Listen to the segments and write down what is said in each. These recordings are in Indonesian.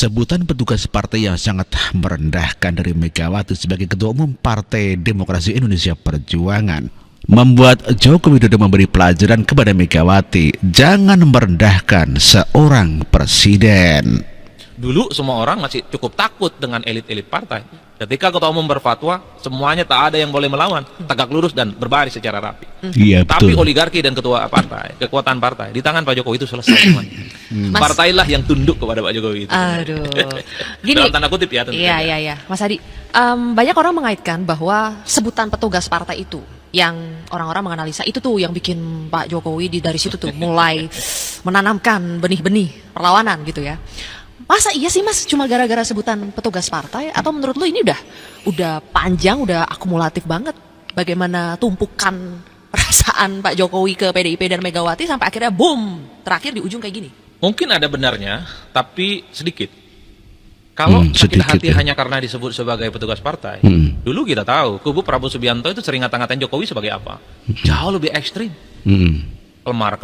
Sebutan petugas partai yang sangat merendahkan dari Megawati sebagai Ketua Umum Partai Demokrasi Indonesia Perjuangan membuat Joko Widodo memberi pelajaran kepada Megawati, jangan merendahkan seorang presiden. Dulu semua orang masih cukup takut dengan elit-elit partai. Ketika ketua umum berfatwa, semuanya tak ada yang boleh melawan, tegak lurus dan berbaris secara rapi. Iya, Tapi betul. oligarki dan ketua partai, kekuatan partai di tangan Pak Jokowi itu selesai semuanya. Partailah yang tunduk kepada Pak Jokowi itu. Aduh. Gini. Dalam tanda kutip ya tentu. Iya. Mas Adi, banyak orang mengaitkan bahwa sebutan petugas partai itu yang orang-orang menganalisa itu tuh yang bikin Pak Jokowi dari situ tuh mulai menanamkan benih-benih perlawanan gitu ya. Masa iya sih Mas cuma gara-gara sebutan petugas partai, atau menurut lu ini udah panjang, udah akumulatif banget bagaimana tumpukan perasaan Pak Jokowi ke PDIP dan Megawati sampai akhirnya boom, terakhir di ujung kayak gini? Mungkin ada benarnya, tapi sedikit. Kalau sakit sedikit hati ya. hanya karena disebut sebagai petugas partai, dulu kita tahu kubu Prabowo Subianto itu sering ngata-ngatain Jokowi sebagai apa? Jauh lebih ekstrim, kelemar,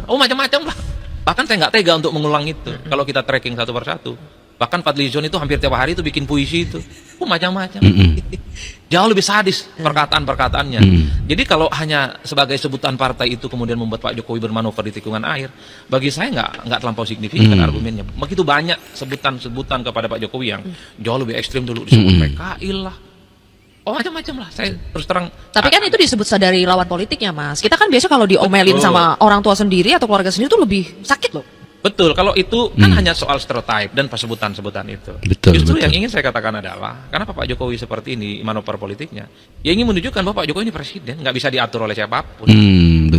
oh macam-macam lah. Bahkan saya nggak tega untuk mengulang itu. Kalau kita tracking satu persatu, bahkan Fadlizon itu hampir tiap hari itu bikin puisi itu, macam-macam. Jauh lebih sadis perkataan-perkataannya. Jadi kalau hanya sebagai sebutan partai itu kemudian membuat Pak Jokowi bermanuver di tikungan air, bagi saya nggak terlampau signifikan argumennya. Begitu banyak sebutan-sebutan kepada Pak Jokowi yang jauh lebih ekstrim, dulu disebut PKI lah. Oh macam-macam lah, saya terus terang. Tapi kan itu disebut dari lawan politiknya Mas. Kita kan biasa kalau diomelin sama orang tua sendiri atau keluarga sendiri itu lebih sakit loh. Betul, kalau itu kan hanya soal stereotype dan sebutan-sebutan itu. Justru yang ingin saya katakan adalah, kenapa Pak Jokowi seperti ini manuver politiknya? Ya ingin menunjukkan bahwa Pak Jokowi ini presiden, nggak bisa diatur oleh siapapun.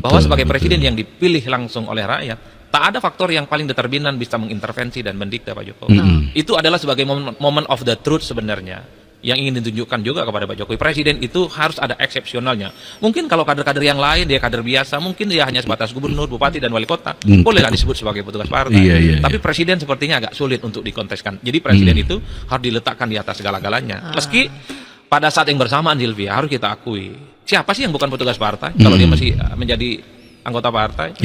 Bahwa sebagai presiden yang dipilih langsung oleh rakyat, tak ada faktor yang paling determinan bisa mengintervensi dan mendikte Pak Jokowi. Itu adalah sebagai moment of the truth sebenarnya, yang ingin ditunjukkan juga kepada Pak Jokowi. Presiden itu harus ada eksepsionalnya. Mungkin kalau kader-kader yang lain, dia kader biasa, mungkin dia hanya sebatas gubernur, bupati, dan wali kota, bolehlah disebut sebagai petugas partai. Tapi presiden sepertinya agak sulit untuk dikonteskan. Jadi presiden itu harus diletakkan di atas segala-galanya. Meski pada saat yang bersamaan, Silvia, harus kita akui, siapa sih yang bukan petugas partai kalau dia masih menjadi anggota partai?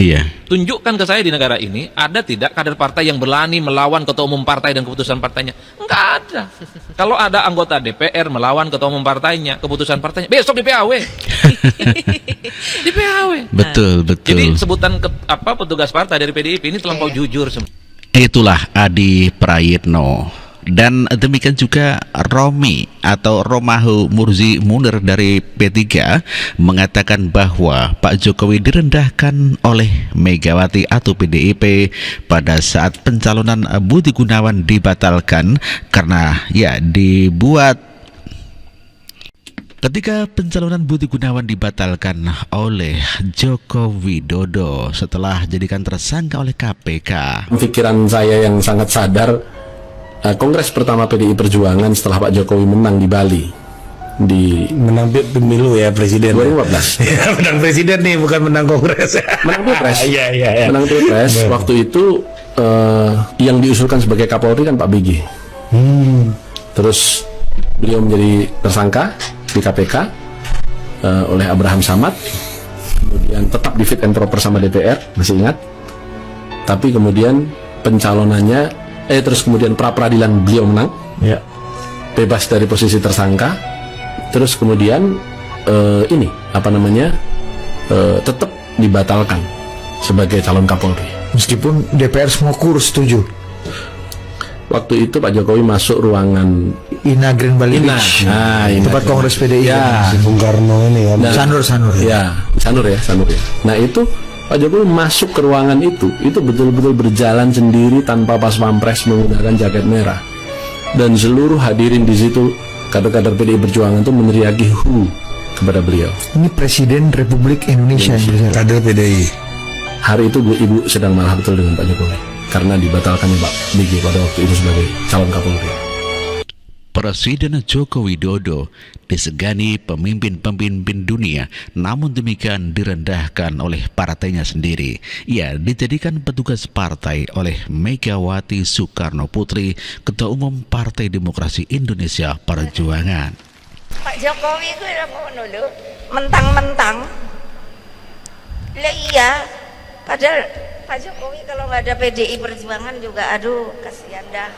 Tunjukkan ke saya di negara ini, ada tidak kader partai yang berani melawan ketua umum partai dan keputusan partainya? Enggak ada. Kalau ada anggota DPR melawan ketua umum partainya, keputusan partainya, besok di PAW. Di PAW. Betul. Jadi sebutan petugas partai dari PDIP ini terlampau jujur. Itulah Adi Prayitno. Dan demikian juga Romi atau Romahu Murzi Munir dari P3 mengatakan bahwa Pak Jokowi direndahkan oleh Megawati atau PDIP pada saat pencalonan Budi Gunawan dibatalkan karena dibuat. Ketika pencalonan Budi Gunawan dibatalkan oleh Joko Widodo setelah jadikan tersangka oleh KPK. Pikiran saya yang sangat sadar, Kongres pertama PDI Perjuangan setelah Pak Jokowi menang di Bali, menang pemilu ya presiden 2014. ya, menang presiden nih, bukan menang kongres. Menang Pilpres. Iya. Menang Pilpres. Waktu itu yang diusulkan sebagai Kapolri kan Pak BG. Terus beliau menjadi tersangka di KPK oleh Abraham Samad. Kemudian tetap di fit and proper sama DPR, masih ingat. Tapi kemudian pencalonannya terus kemudian pra-peradilan beliau menang, bebas dari posisi tersangka. Terus kemudian tetap dibatalkan sebagai calon Kapolri. Meskipun DPR semua kurus setuju. Waktu itu Pak Jokowi masuk ruangan Ina Green Bali Beach, tempat Kongres PDI Bung Karno ini ya. Sanur ya. Sanur ya. Nah itu Pak Jokowi masuk ke ruangan itu betul-betul berjalan sendiri tanpa pas pampres menggunakan jaket merah, dan seluruh hadirin di situ kader-kader PDI Perjuangan itu meneriaki hu kepada beliau. Ini Presiden Republik Indonesia. Kader PDI. Hari itu Ibu sedang marah betul dengan Pak Jokowi karena dibatalkannya Pak BG pada waktu itu sebagai calon Kapolri. Presiden Joko Widodo disegani pemimpin-pemimpin dunia, namun demikian direndahkan oleh partainya sendiri. Ia dijadikan petugas partai oleh Megawati Soekarno Putri, Ketua Umum Partai Demokrasi Indonesia Perjuangan. Pak Jokowi itu ngono lho, mentang-mentang. Lah iya, padahal Pak Jokowi kalau nggak ada PDI Perjuangan juga aduh kasihan dah.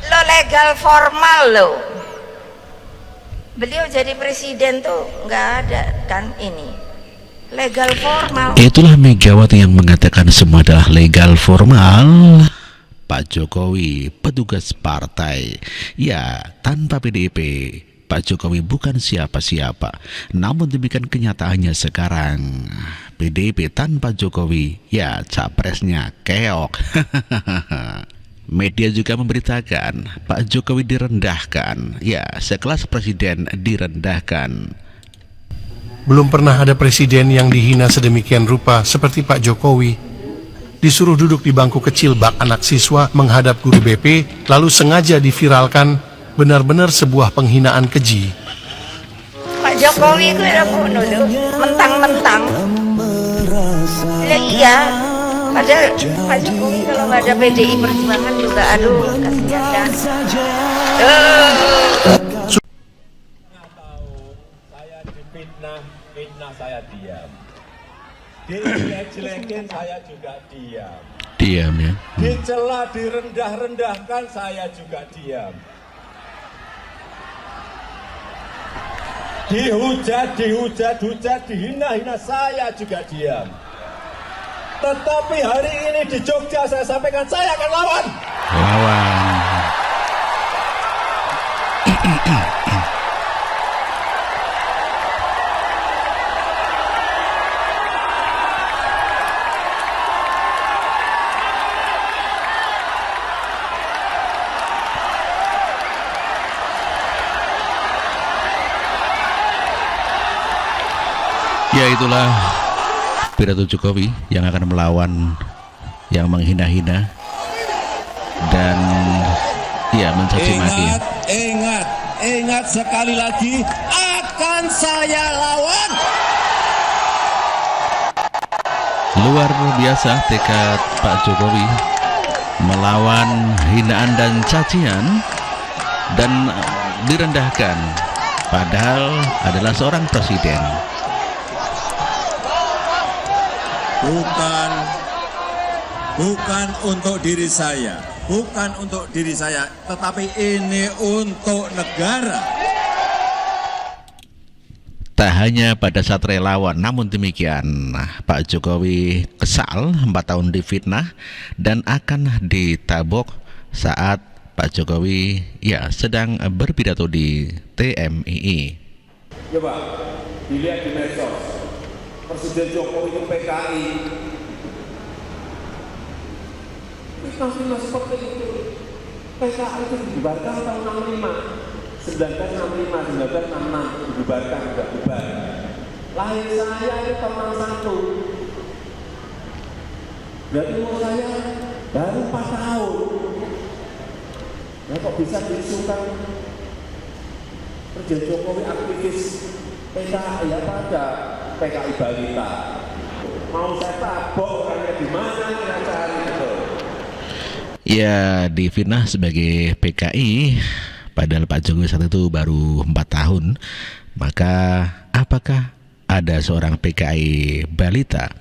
Lo legal formal lo. Beliau jadi presiden tuh nggak ada kan ini. Legal formal. Itulah Megawati yang mengatakan semua adalah legal formal. Pak Jokowi petugas partai. Ya, tanpa PDIP Pak Jokowi bukan siapa-siapa. Namun demikian kenyataannya sekarang PDIP tanpa Jokowi, ya capresnya keok. Media juga memberitakan Pak Jokowi direndahkan. Ya, sekelas presiden direndahkan. Belum pernah ada presiden yang dihina sedemikian rupa seperti Pak Jokowi. Disuruh duduk di bangku kecil bak anak siswa menghadap guru BP, lalu sengaja diviralkan, benar-benar sebuah penghinaan keji. Pak Jokowi itu udah ngono lho, mentang-mentang. Lah iya, padahal Pak Jokowi kalau nggak ada PDI Perjuangan juga aduh kasihan dah. Saya fitnah saya diam. Dijelek-jelekin saya juga diam. Diam ya. Dicela, direndah-rendahkan saya juga diam. Dihujat, dihina-hina saya juga diam. Tetapi hari ini di Jogja saya sampaikan saya akan lawan. Lawan. Ya, itulah pidato Jokowi yang akan melawan yang menghina-hina dan ya mencaci maki. Ingat sekali lagi, akan saya lawan. Luar biasa tekad Pak Jokowi melawan hinaan dan cacian dan direndahkan, padahal adalah seorang presiden. Bukan untuk diri saya, tetapi ini untuk negara. Tak hanya pada saat relawan, namun demikian Pak Jokowi kesal 4 tahun difitnah dan akan ditabok saat Pak Jokowi ya sedang berpidato di TMII. Coba dilihat di medsos. Presiden Jokowi itu PKI. Fitnah seperti itu. PKI itu dibubarkan tahun 65, 1965, 1966 dibubarkan, sudah bubar. Lahir saya itu tahun 61. Berarti umur saya baru 4 tahun. Nah, kok bisa diisukan Presiden Jokowi aktivis PKI apa ada? PKI balita. Mau saya tabok orangnya di mana kita cari itu. Ya, difitnah sebagai PKI padahal Pak Jokowi saat itu baru 4 tahun. Maka apakah ada seorang PKI balita?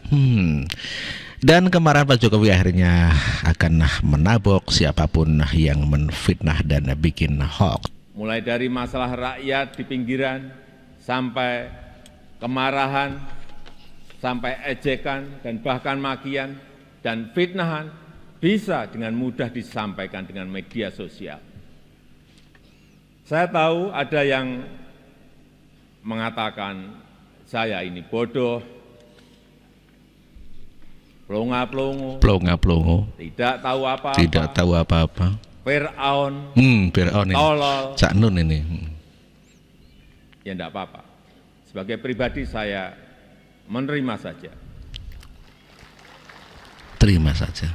Dan kemarahan Pak Jokowi akhirnya akan menabok siapapun yang menfitnah dan bikin hoax. Mulai dari masalah rakyat di pinggiran sampai kemarahan, sampai ejekan dan bahkan makian dan fitnahan bisa dengan mudah disampaikan dengan media sosial. Saya tahu ada yang mengatakan saya ini bodoh, Plonga-plongo, tidak tahu apa-apa, Fir'aun, Fir'aun ini, tolol. Cak Nun ini. Ya enggak apa-apa. Sebagai pribadi saya menerima saja. Terima saja.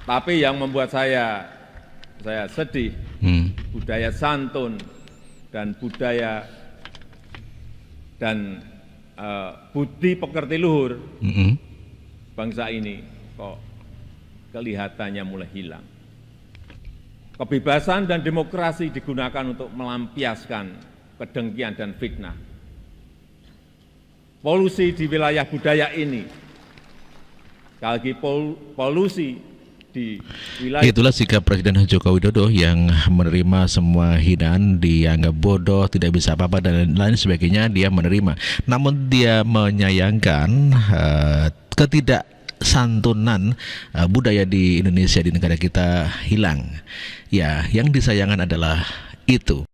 Tapi yang membuat saya sedih, budaya santun dan budaya dan budi pekerti luhur bangsa ini kok kelihatannya mulai hilang. Kebebasan dan demokrasi digunakan untuk melampiaskan kedengkian dan fitnah. Polusi di wilayah budaya ini Sekali lagi polusi di wilayah. Itulah sikap Presiden Joko Widodo yang menerima semua hinaan, dianggap bodoh, tidak bisa apa-apa dan lain sebagainya, dia menerima. Namun dia menyayangkan ketidaksantunan budaya di Indonesia, di negara kita hilang. Ya, yang disayangkan adalah itu.